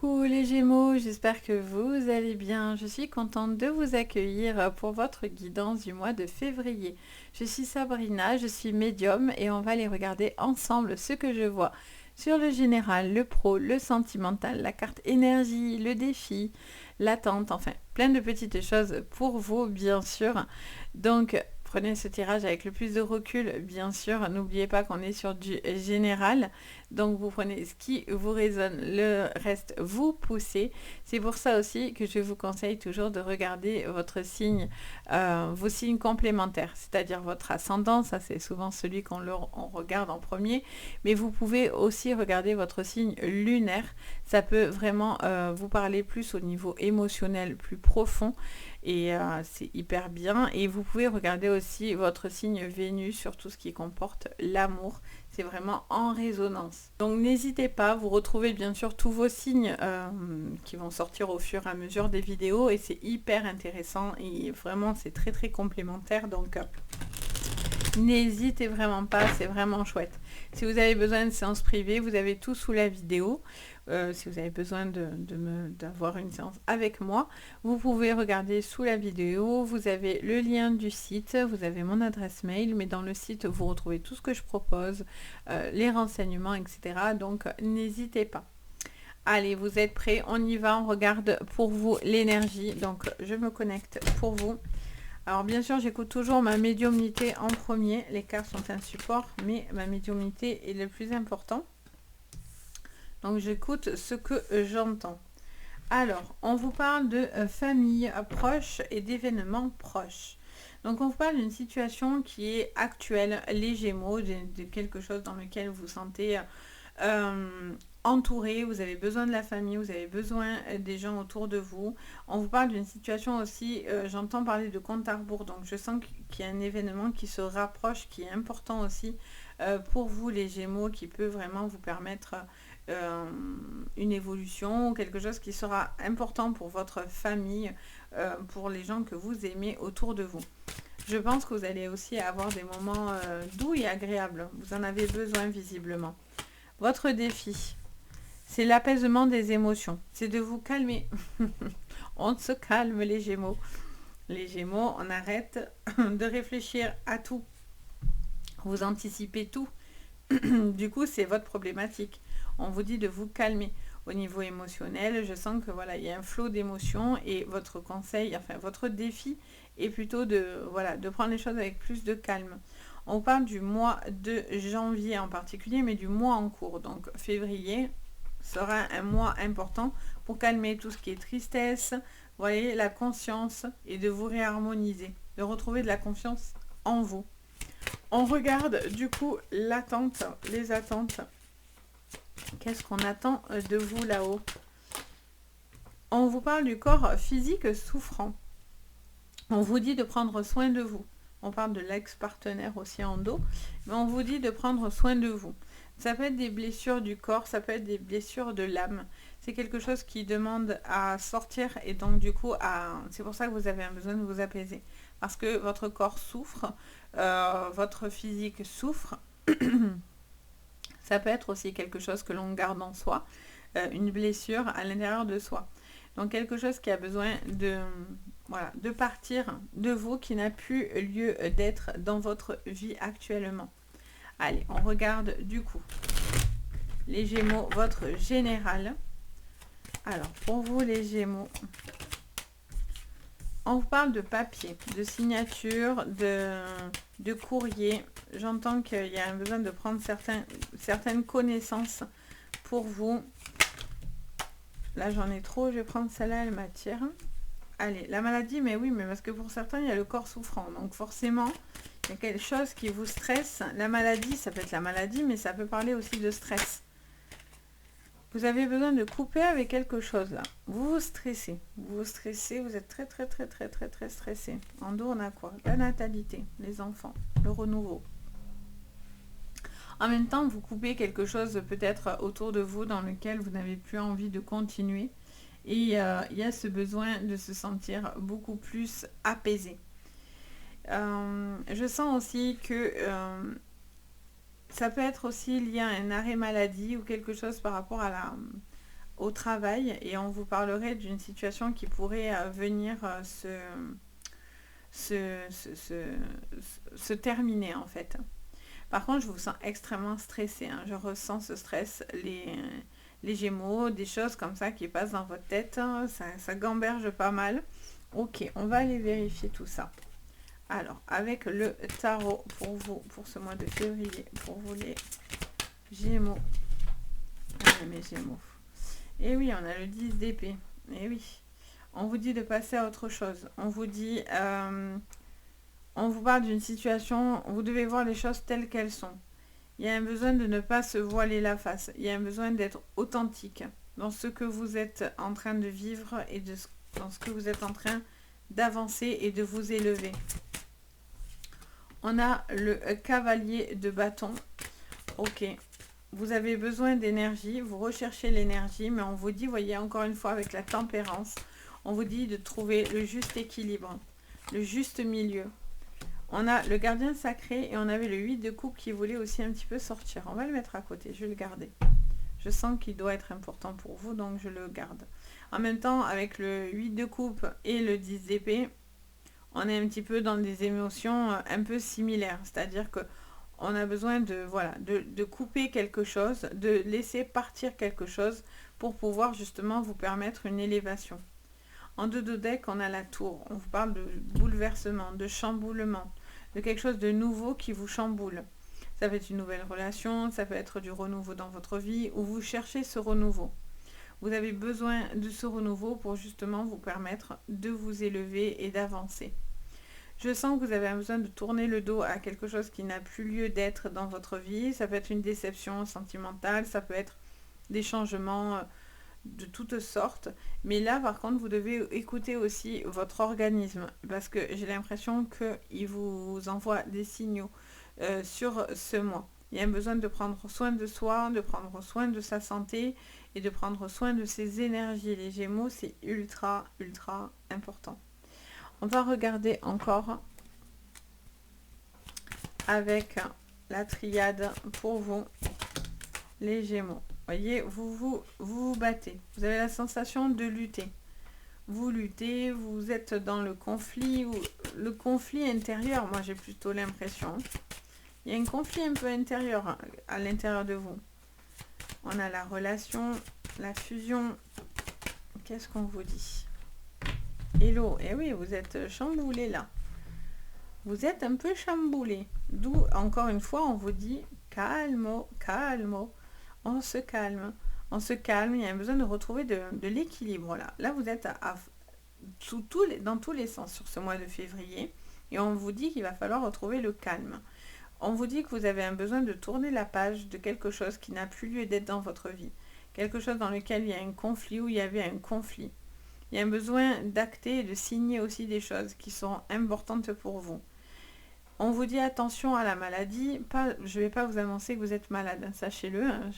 Coucou les Gémeaux, j'espère que vous allez bien. Je suis contente de vous accueillir pour votre guidance du mois de février. Je suis Sabrina, je suis médium et on va aller regarder ensemble ce que je vois sur le général, le pro, le sentimental, la carte énergie, le défi, l'attente, enfin plein de petites choses pour vous bien sûr. Donc prenez ce tirage avec le plus de recul, bien sûr. N'oubliez pas qu'on est sur du général. Donc vous prenez ce qui vous résonne, le reste vous poussez. C'est pour ça aussi que je vous conseille toujours de regarder votre signe, vos signes complémentaires, c'est-à-dire votre ascendant. Ça c'est souvent celui on regarde en premier. Mais vous pouvez aussi regarder votre signe lunaire. Ça peut vraiment vous parler plus au niveau émotionnel, plus profond. Et c'est hyper bien. Et vous pouvez regarder aussi votre signe Vénus sur tout ce qui comporte l'amour. C'est vraiment en résonance. Donc n'hésitez pas, vous retrouvez bien sûr tous vos signes qui vont sortir au fur et à mesure des vidéos. Et c'est hyper intéressant et vraiment c'est très très complémentaire. Donc n'hésitez vraiment pas, c'est vraiment chouette. Si vous avez besoin de séance privée, vous avez tout sous la vidéo. Si vous avez besoin d'avoir une séance avec moi, vous pouvez regarder sous la vidéo. Vous avez le lien du site, vous avez mon adresse mail, mais dans le site, vous retrouvez tout ce que je propose, les renseignements, etc. Donc, n'hésitez pas. Allez, vous êtes prêts? On y va, on regarde pour vous l'énergie. Donc, je me connecte pour vous. Alors bien sûr, j'écoute toujours ma médiumnité en premier. Les cartes sont un support, mais ma médiumnité est le plus important. Donc j'écoute ce que j'entends. Alors, on vous parle de famille proche et d'événements proches. Donc on vous parle d'une situation qui est actuelle, les Gémeaux, de quelque chose dans lequel vous vous sentez entouré, vous avez besoin de la famille, vous avez besoin des gens autour de vous. On vous parle d'une situation aussi, j'entends parler de compte à rebours, donc je sens qu'il y a un événement qui se rapproche, qui est important aussi pour vous les Gémeaux, qui peut vraiment vous permettre une évolution, quelque chose qui sera important pour votre famille, pour les gens que vous aimez autour de vous. Je pense que vous allez aussi avoir des moments doux et agréables. Vous en avez besoin visiblement. Votre défi, c'est l'apaisement des émotions. C'est de vous calmer. On se calme les Gémeaux. Les Gémeaux, on arrête de réfléchir à tout. Vous anticipez tout. Du coup, c'est votre problématique. On vous dit de vous calmer. Au niveau émotionnel, je sens que voilà, il y a un flot d'émotions et votre conseil, enfin votre défi est plutôt de prendre les choses avec plus de calme. On parle du mois de janvier en particulier, mais du mois en cours. Donc février sera un mois important pour calmer tout ce qui est tristesse, vous voyez, la conscience et de vous réharmoniser, de retrouver de la confiance en vous. On regarde du coup l'attente, les attentes. Qu'est-ce qu'on attend de vous là-haut? On vous parle du corps physique souffrant. On vous dit de prendre soin de vous. On parle de l'ex-partenaire aussi en dos. Mais on vous dit de prendre soin de vous. Ça peut être des blessures du corps, ça peut être des blessures de l'âme. C'est quelque chose qui demande à sortir et donc du coup, c'est pour ça que vous avez un besoin de vous apaiser. Parce que votre corps souffre, votre physique souffre. Ça peut être aussi quelque chose que l'on garde en soi, une blessure à l'intérieur de soi. Donc quelque chose qui a besoin de partir de vous, qui n'a plus lieu d'être dans votre vie actuellement. Allez, on regarde du coup les Gémeaux, votre général. Alors, pour vous les Gémeaux, on vous parle de papier, de signature, de courrier. J'entends qu'il y a un besoin de prendre certaines connaissances pour vous. Là, j'en ai trop, je vais prendre celle-là, elle m'attire. Allez, la maladie, mais oui, mais parce que pour certains, il y a le corps souffrant. Donc forcément, il y a quelque chose qui vous stresse. La maladie, ça peut être la maladie, mais ça peut parler aussi de stress. Vous avez besoin de couper avec quelque chose là. Vous vous stressez, vous êtes très très très très très très stressé. En dos, on a quoi? La natalité, les enfants, le renouveau. En même temps, vous coupez quelque chose peut-être autour de vous dans lequel vous n'avez plus envie de continuer. Et il y a ce besoin de se sentir beaucoup plus apaisé. Je sens aussi que ça peut être aussi lié à un arrêt maladie ou quelque chose par rapport à au travail et on vous parlerait d'une situation qui pourrait venir se, se, se, se terminer en fait. Par contre, je vous sens extrêmement stressé, hein. Je ressens ce stress, les Gémeaux, des choses comme ça qui passent dans votre tête, hein. Ça gamberge pas mal. Ok, on va aller vérifier tout ça. Alors, avec le tarot pour vous, pour ce mois de février, pour vous les Gémeaux. Ah, mes Gémeaux. Et oui, on a le 10 d'épée. Et oui. On vous dit de passer à autre chose. On vous dit... on vous parle d'une situation, vous devez voir les choses telles qu'elles sont. Il y a un besoin de ne pas se voiler la face. Il y a un besoin d'être authentique dans ce que vous êtes en train de vivre et dans ce que vous êtes en train d'avancer et de vous élever. On a le cavalier de bâton. Ok. Vous avez besoin d'énergie, vous recherchez l'énergie, mais on vous dit, voyez, encore une fois avec la tempérance, on vous dit de trouver le juste équilibre, le juste milieu. On a le gardien sacré et on avait le 8 de coupe qui voulait aussi un petit peu sortir. On va le mettre à côté, je vais le garder. Je sens qu'il doit être important pour vous, donc je le garde. En même temps, avec le 8 de coupe et le 10 d'épée, on est un petit peu dans des émotions un peu similaires. C'est-à-dire que on a besoin de, voilà, de couper quelque chose, de laisser partir quelque chose pour pouvoir justement vous permettre une élévation. En deux de deck, on a la tour. On vous parle de bouleversement, de chamboulement, de quelque chose de nouveau qui vous chamboule. Ça peut être une nouvelle relation, ça peut être du renouveau dans votre vie, ou vous cherchez ce renouveau. Vous avez besoin de ce renouveau pour justement vous permettre de vous élever et d'avancer. Je sens que vous avez besoin de tourner le dos à quelque chose qui n'a plus lieu d'être dans votre vie. Ça peut être une déception sentimentale, ça peut être des changements de toutes sortes. Mais là, par contre, vous devez écouter aussi votre organisme parce que j'ai l'impression qu'il vous envoie des signaux sur ce mois. Il y a besoin de prendre soin de soi, de prendre soin de sa santé et de prendre soin de ses énergies. Les Gémeaux, c'est ultra, ultra important. On va regarder encore avec la triade pour vous, les Gémeaux. Voyez, vous battez. Vous avez la sensation de lutter. Vous luttez, vous êtes dans le conflit, ou le conflit intérieur, moi j'ai plutôt l'impression. Il y a un conflit un peu intérieur à l'intérieur de vous. On a la relation, la fusion. Qu'est-ce qu'on vous dit? Hello, eh oui, vous êtes chamboulé là. Vous êtes un peu chamboulé. D'où, encore une fois, on vous dit calme, calme. On se calme. On se calme. Il y a besoin de retrouver de l'équilibre. Là, vous êtes dans tous les sens sur ce mois de février. Et on vous dit qu'il va falloir retrouver le calme. On vous dit que vous avez un besoin de tourner la page de quelque chose qui n'a plus lieu d'être dans votre vie. Quelque chose dans lequel il y a un conflit, où il y avait un conflit. Il y a un besoin d'acter et de signer aussi des choses qui sont importantes pour vous. On vous dit attention à la maladie. Je ne vais pas vous annoncer que vous êtes malade, sachez-le. Hein.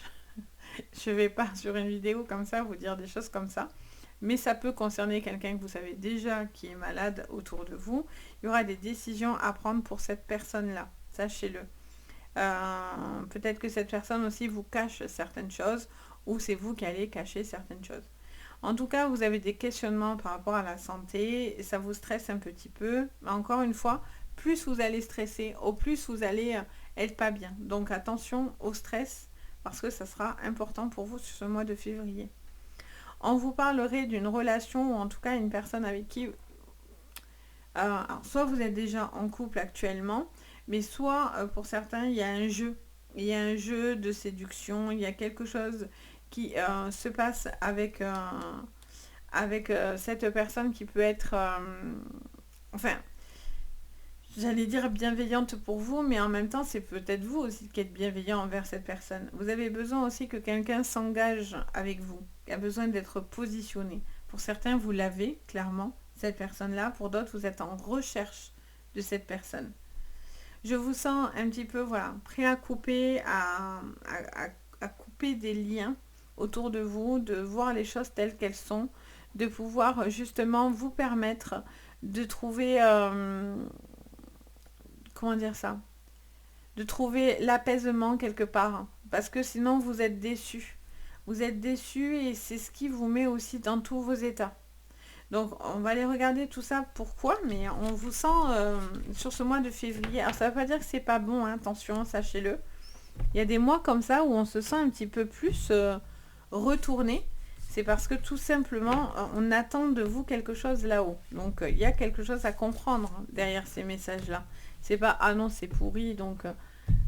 Je ne vais pas sur une vidéo comme ça vous dire des choses comme ça. Mais ça peut concerner quelqu'un que vous savez déjà qui est malade autour de vous. Il y aura des décisions à prendre pour cette personne-là, sachez-le. Peut-être que cette personne aussi vous cache certaines choses ou c'est vous qui allez cacher certaines choses. En tout cas, vous avez des questionnements par rapport à la santé, ça vous stresse un petit peu. Mais encore une fois, plus vous allez stresser, au plus vous allez être pas bien. Donc attention au stress, parce que ça sera important pour vous sur ce mois de février. On vous parlerait d'une relation, ou en tout cas une personne avec qui... alors, soit vous êtes déjà en couple actuellement, mais soit pour certains, il y a un jeu. Il y a un jeu de séduction, il y a quelque chose qui se passe avec cette personne qui peut être... enfin, j'allais dire bienveillante pour vous, mais en même temps, c'est peut-être vous aussi qui êtes bienveillant envers cette personne. Vous avez besoin aussi que quelqu'un s'engage avec vous, qui a besoin d'être positionné. Pour certains, vous l'avez, clairement, cette personne-là. Pour d'autres, vous êtes en recherche de cette personne. Je vous sens un petit peu, voilà, prêt à couper, à couper des liens autour de vous, de voir les choses telles qu'elles sont, de pouvoir justement vous permettre de trouver... comment dire ça, de trouver l'apaisement quelque part, parce que sinon vous êtes déçus. Vous êtes déçu et c'est ce qui vous met aussi dans tous vos états. Donc, on va aller regarder tout ça, pourquoi, mais on vous sent sur ce mois de février. Alors, ça ne veut pas dire que c'est pas bon, hein, attention, sachez-le. Il y a des mois comme ça où on se sent un petit peu plus retourné. C'est parce que tout simplement, on attend de vous quelque chose là-haut. Donc, il y a quelque chose à comprendre derrière ces messages-là. C'est pas, ah non, c'est pourri, donc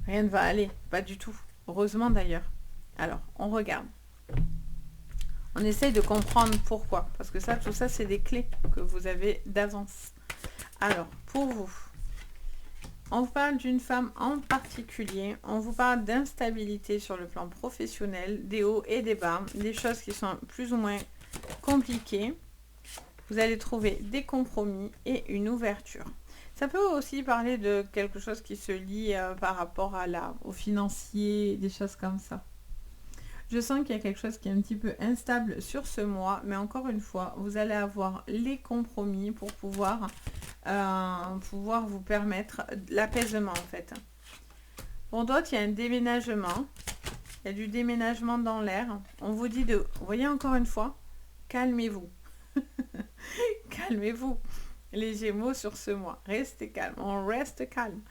rien ne va aller. Pas du tout. Heureusement d'ailleurs. Alors, on regarde. On essaye de comprendre pourquoi. Parce que ça, tout ça, c'est des clés que vous avez d'avance. Alors, pour vous, on vous parle d'une femme en particulier. On vous parle d'instabilité sur le plan professionnel, des hauts et des bas, des choses qui sont plus ou moins compliquées. Vous allez trouver des compromis et une ouverture. Ça peut aussi parler de quelque chose qui se lie par rapport à au financier, des choses comme ça. Je sens qu'il y a quelque chose qui est un petit peu instable sur ce mois, mais encore une fois, vous allez avoir les compromis pour pouvoir vous permettre l'apaisement en fait. Pour d'autres, il y a un déménagement. Il y a du déménagement dans l'air. On vous dit de, vous voyez encore une fois, calmez-vous. Calmez-vous, les Gémeaux sur ce mois. Restez calme, on reste calme.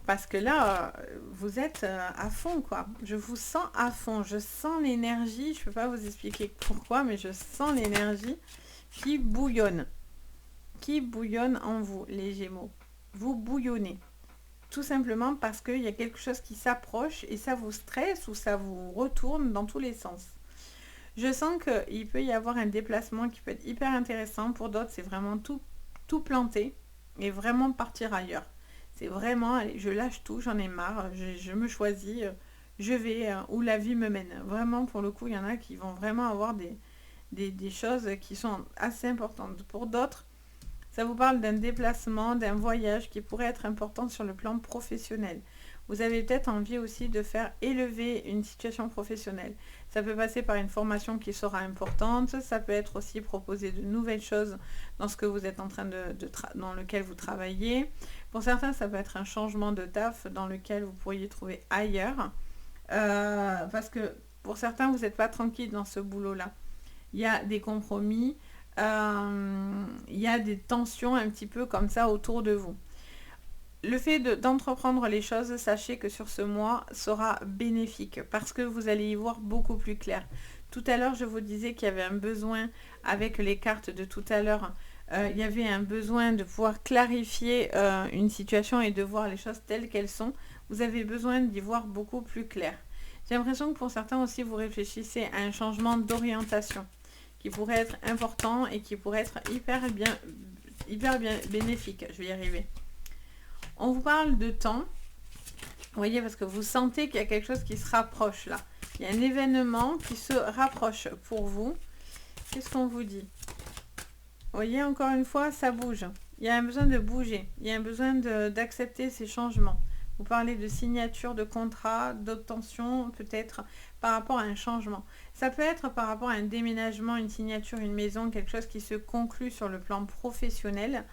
Parce que là, vous êtes à fond, quoi. Je vous sens à fond. Je sens l'énergie. Je ne peux pas vous expliquer pourquoi, mais je sens l'énergie qui bouillonne. Qui bouillonne en vous, les Gémeaux. Vous bouillonnez. Tout simplement parce qu'il y a quelque chose qui s'approche et ça vous stresse ou ça vous retourne dans tous les sens. Je sens qu'il peut y avoir un déplacement qui peut être hyper intéressant. Pour d'autres, c'est vraiment tout planter et vraiment partir ailleurs. C'est vraiment, allez, je lâche tout, j'en ai marre, je me choisis, je vais où la vie me mène. Vraiment, pour le coup, il y en a qui vont vraiment avoir des choses qui sont assez importantes. Pour d'autres, ça vous parle d'un déplacement, d'un voyage qui pourrait être important sur le plan professionnel. Vous avez peut-être envie aussi de faire élever une situation professionnelle. Ça peut passer par une formation qui sera importante, ça peut être aussi proposer de nouvelles choses dans ce que vous êtes en train dans lequel vous travaillez. Pour certains, ça peut être un changement de taf dans lequel vous pourriez trouver ailleurs. Parce que pour certains, vous n'êtes pas tranquille dans ce boulot-là. Il y a des compromis, il y a des tensions un petit peu comme ça autour de vous. Le fait d'entreprendre les choses, sachez que sur ce mois sera bénéfique parce que vous allez y voir beaucoup plus clair. Tout à l'heure, je vous disais qu'il y avait un besoin, avec les cartes de tout à l'heure, il y avait un besoin de pouvoir clarifier une situation et de voir les choses telles qu'elles sont. Vous avez besoin d'y voir beaucoup plus clair. J'ai l'impression que pour certains aussi, vous réfléchissez à un changement d'orientation qui pourrait être important et qui pourrait être hyper bien bénéfique. Je vais y arriver. On vous parle de temps, vous voyez, parce que vous sentez qu'il y a quelque chose qui se rapproche là. Il y a un événement qui se rapproche pour vous. Qu'est-ce qu'on vous dit? Vous voyez, encore une fois, ça bouge. Il y a un besoin de bouger. Il y a un besoin d'accepter ces changements. Vous parlez de signature de contrat, d'obtention, peut-être par rapport à un changement. Ça peut être par rapport à un déménagement, une signature, une maison, quelque chose qui se conclut sur le plan professionnel.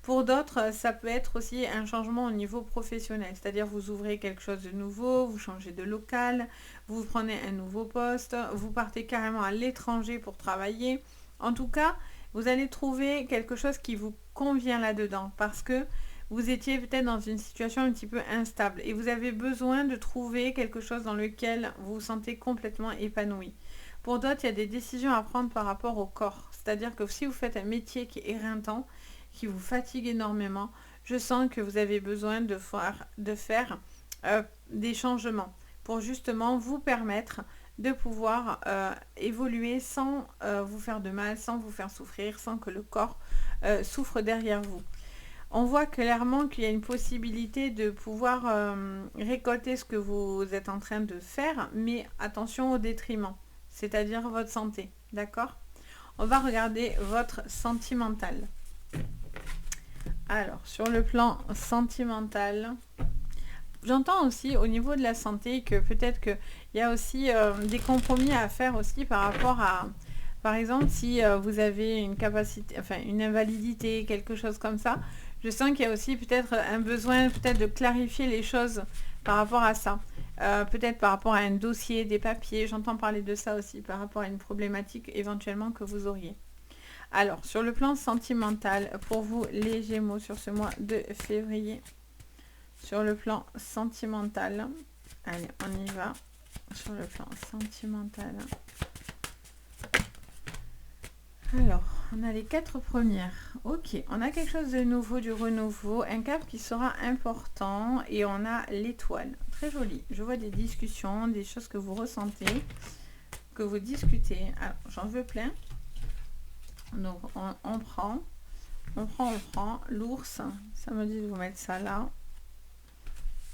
Pour d'autres, ça peut être aussi un changement au niveau professionnel, c'est-à-dire vous ouvrez quelque chose de nouveau, vous changez de local, vous prenez un nouveau poste, vous partez carrément à l'étranger pour travailler. En tout cas, vous allez trouver quelque chose qui vous convient là-dedans parce que vous étiez peut-être dans une situation un petit peu instable et vous avez besoin de trouver quelque chose dans lequel vous vous sentez complètement épanoui. Pour d'autres, il y a des décisions à prendre par rapport au corps, c'est-à-dire que si vous faites un métier qui est éreintant, qui vous fatigue énormément, je sens que vous avez besoin de faire des changements pour justement vous permettre de pouvoir évoluer sans vous faire de mal, sans vous faire souffrir, sans que le corps souffre derrière vous. On voit clairement qu'il y a une possibilité de pouvoir récolter ce que vous êtes en train de faire, mais attention au détriment, c'est-à-dire votre santé, d'accord? On va regarder votre sentimental. Alors, sur le plan sentimental, j'entends aussi au niveau de la santé que peut-être qu'il y a aussi des compromis à faire aussi par rapport à, par exemple, si vous avez une capacité, enfin une invalidité, quelque chose comme ça, je sens qu'il y a aussi peut-être un besoin peut-être de clarifier les choses par rapport à ça. peut-être par rapport à un dossier, des papiers, j'entends parler de ça aussi, par rapport à une problématique éventuellement que vous auriez. Alors, sur le plan sentimental, pour vous les Gémeaux sur ce mois de février, sur le plan sentimental, allez, on y va, sur le plan sentimental. Alors, on a les 4 premières. Ok, on a quelque chose de nouveau, du renouveau, un cap qui sera important et on a l'étoile. Très joli. Je vois des discussions, des choses que vous ressentez, que vous discutez. Alors, j'en veux plein. Donc, on prend. L'ours, ça me dit de vous mettre ça là.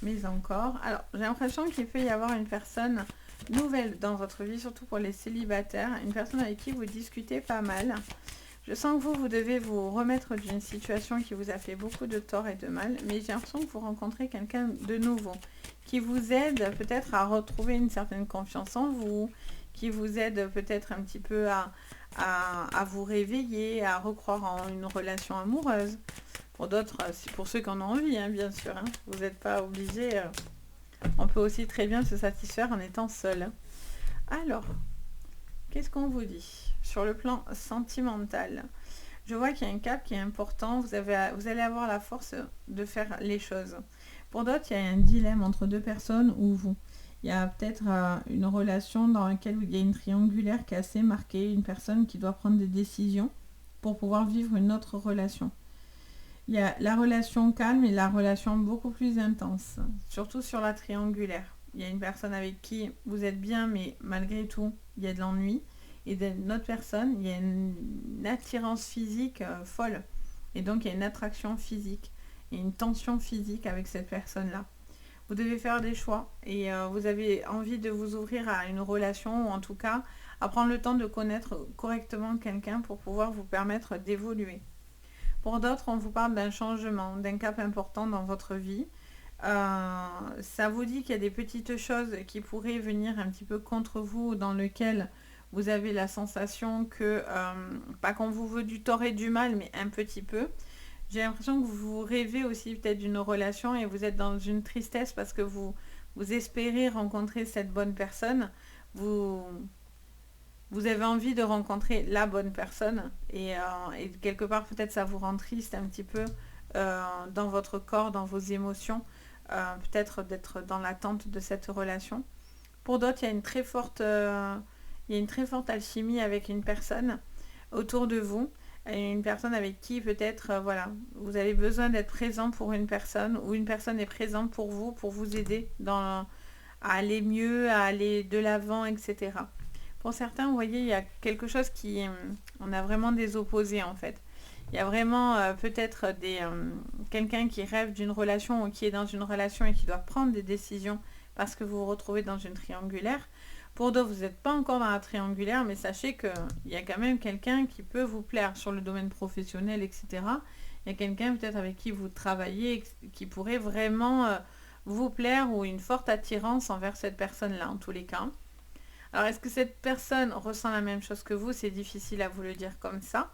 Mais encore. Alors, j'ai l'impression qu'il peut y avoir une personne nouvelle dans votre vie, surtout pour les célibataires, une personne avec qui vous discutez pas mal. Je sens que vous devez vous remettre d'une situation qui vous a fait beaucoup de tort et de mal, mais j'ai l'impression que vous rencontrez quelqu'un de nouveau, qui vous aide peut-être à retrouver une certaine confiance en vous, qui vous aide peut-être un petit peu à vous réveiller, à recroire en une relation amoureuse. Pour d'autres, c'est pour ceux qui en ont envie, hein, bien sûr. Hein. Vous n'êtes pas obligé. On peut aussi très bien se satisfaire en étant seul. Alors, qu'est-ce qu'on vous dit sur le plan sentimental? Je vois qu'il y a un cap qui est important. Vous allez avoir la force de faire les choses. Pour d'autres, il y a un dilemme entre deux personnes ou vous. Il y a peut-être une relation dans laquelle il y a une triangulaire qui est assez marquée, une personne qui doit prendre des décisions pour pouvoir vivre une autre relation. Il y a la relation calme et la relation beaucoup plus intense, surtout sur la triangulaire. Il y a une personne avec qui vous êtes bien, mais malgré tout, il y a de l'ennui. Et d'une autre personne, il y a une attirance physique folle. Et donc, il y a une attraction physique et une tension physique avec cette personne-là. Vous devez faire des choix et vous avez envie de vous ouvrir à une relation ou en tout cas à prendre le temps de connaître correctement quelqu'un pour pouvoir vous permettre d'évoluer. Pour d'autres, on vous parle d'un changement, d'un cap important dans votre vie. Ça vous dit qu'il y a des petites choses qui pourraient venir un petit peu contre vous, dans lesquelles vous avez la sensation que, pas qu'on vous veut du tort et du mal, mais un petit peu. J'ai l'impression que vous rêvez aussi peut-être d'une relation et vous êtes dans une tristesse parce que vous espérez rencontrer cette bonne personne. Vous avez envie de rencontrer la bonne personne et quelque part peut-être ça vous rend triste un petit peu dans votre corps, dans vos émotions, peut-être d'être dans l'attente de cette relation. Pour d'autres, il y a une très forte alchimie avec une personne autour de vous, une personne avec qui peut-être voilà, vous avez besoin d'être présent pour une personne ou une personne est présente pour vous aider à aller mieux, à aller de l'avant, etc. Pour certains, vous voyez, il y a quelque chose on a vraiment des opposés en fait. Il y a vraiment peut-être quelqu'un qui rêve d'une relation ou qui est dans une relation et qui doit prendre des décisions parce que vous vous retrouvez dans une triangulaire. Pour d'autres, vous n'êtes pas encore dans la triangulaire, mais sachez qu'il y a quand même quelqu'un qui peut vous plaire sur le domaine professionnel, etc. Il y a quelqu'un peut-être avec qui vous travaillez qui pourrait vraiment vous plaire ou une forte attirance envers cette personne-là en tous les cas. Alors, est-ce que cette personne ressent la même chose que vous? C'est difficile à vous le dire comme ça.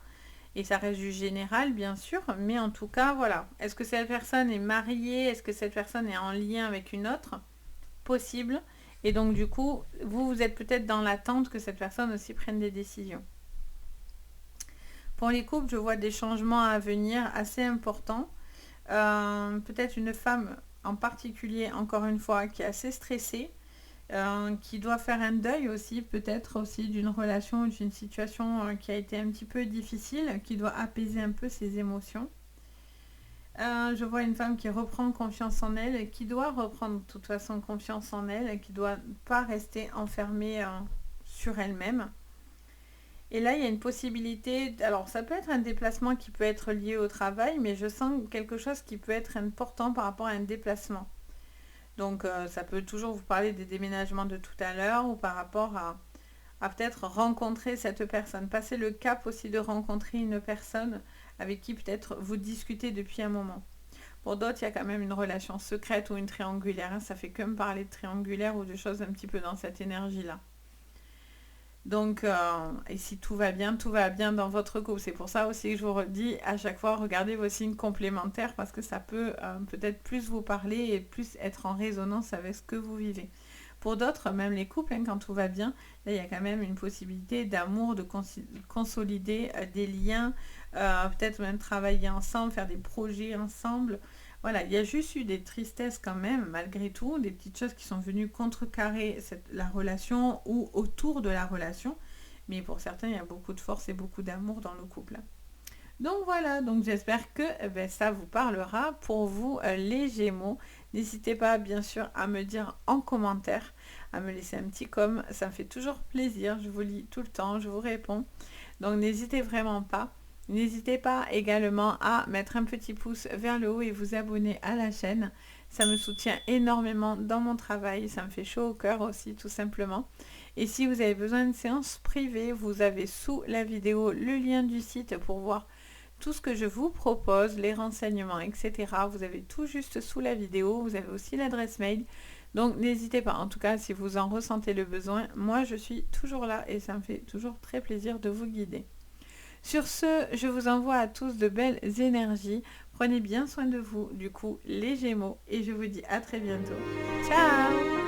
Et ça reste du général, bien sûr. Mais en tout cas, voilà. Est-ce que cette personne est mariée? Est-ce que cette personne est en lien avec une autre? Possible. Et donc, du coup, vous êtes peut-être dans l'attente que cette personne aussi prenne des décisions. Pour les couples, je vois des changements à venir assez importants. Peut-être une femme en particulier, encore une fois, qui est assez stressée. Qui doit faire un deuil aussi, peut-être aussi d'une relation ou d'une situation qui a été un petit peu difficile, qui doit apaiser un peu ses émotions. Je vois une femme qui reprend confiance en elle, qui doit reprendre de toute façon confiance en elle, qui ne doit pas rester enfermée sur elle-même. Et là, il y a une possibilité, alors ça peut être un déplacement qui peut être lié au travail, mais je sens quelque chose qui peut être important par rapport à un déplacement. Donc ça peut toujours vous parler des déménagements de tout à l'heure ou par rapport à peut-être rencontrer cette personne. Passer le cap aussi de rencontrer une personne avec qui peut-être vous discutez depuis un moment. Pour d'autres, il y a quand même une relation secrète ou une triangulaire. Hein. Ça fait que me parler de triangulaire ou de choses un petit peu dans cette énergie-là. Donc, et si tout va bien dans votre couple. C'est pour ça aussi que je vous redis à chaque fois, regardez vos signes complémentaires parce que ça peut peut-être plus vous parler et plus être en résonance avec ce que vous vivez. Pour d'autres, même les couples, hein, quand tout va bien, là, il y a quand même une possibilité d'amour, de consolider des liens, peut-être même travailler ensemble, faire des projets ensemble. Voilà, il y a juste eu des tristesses quand même, malgré tout, des petites choses qui sont venues contrecarrer la relation ou autour de la relation. Mais pour certains, il y a beaucoup de force et beaucoup d'amour dans le couple. Donc voilà, donc j'espère que ça vous parlera pour vous les Gémeaux. N'hésitez pas bien sûr à me dire en commentaire, à me laisser un petit com, ça me fait toujours plaisir, je vous lis tout le temps, je vous réponds. Donc n'hésitez vraiment pas. N'hésitez pas également à mettre un petit pouce vers le haut et vous abonner à la chaîne. Ça me soutient énormément dans mon travail, ça me fait chaud au cœur aussi tout simplement. Et si vous avez besoin d'une séance privée, vous avez sous la vidéo le lien du site pour voir tout ce que je vous propose, les renseignements, etc. Vous avez tout juste sous la vidéo. Vous avez aussi l'adresse mail. Donc n'hésitez pas. En tout cas, si vous en ressentez le besoin, moi je suis toujours là et ça me fait toujours très plaisir de vous guider. Sur ce, je vous envoie à tous de belles énergies. Prenez bien soin de vous, du coup, les Gémeaux. Et je vous dis à très bientôt. Ciao!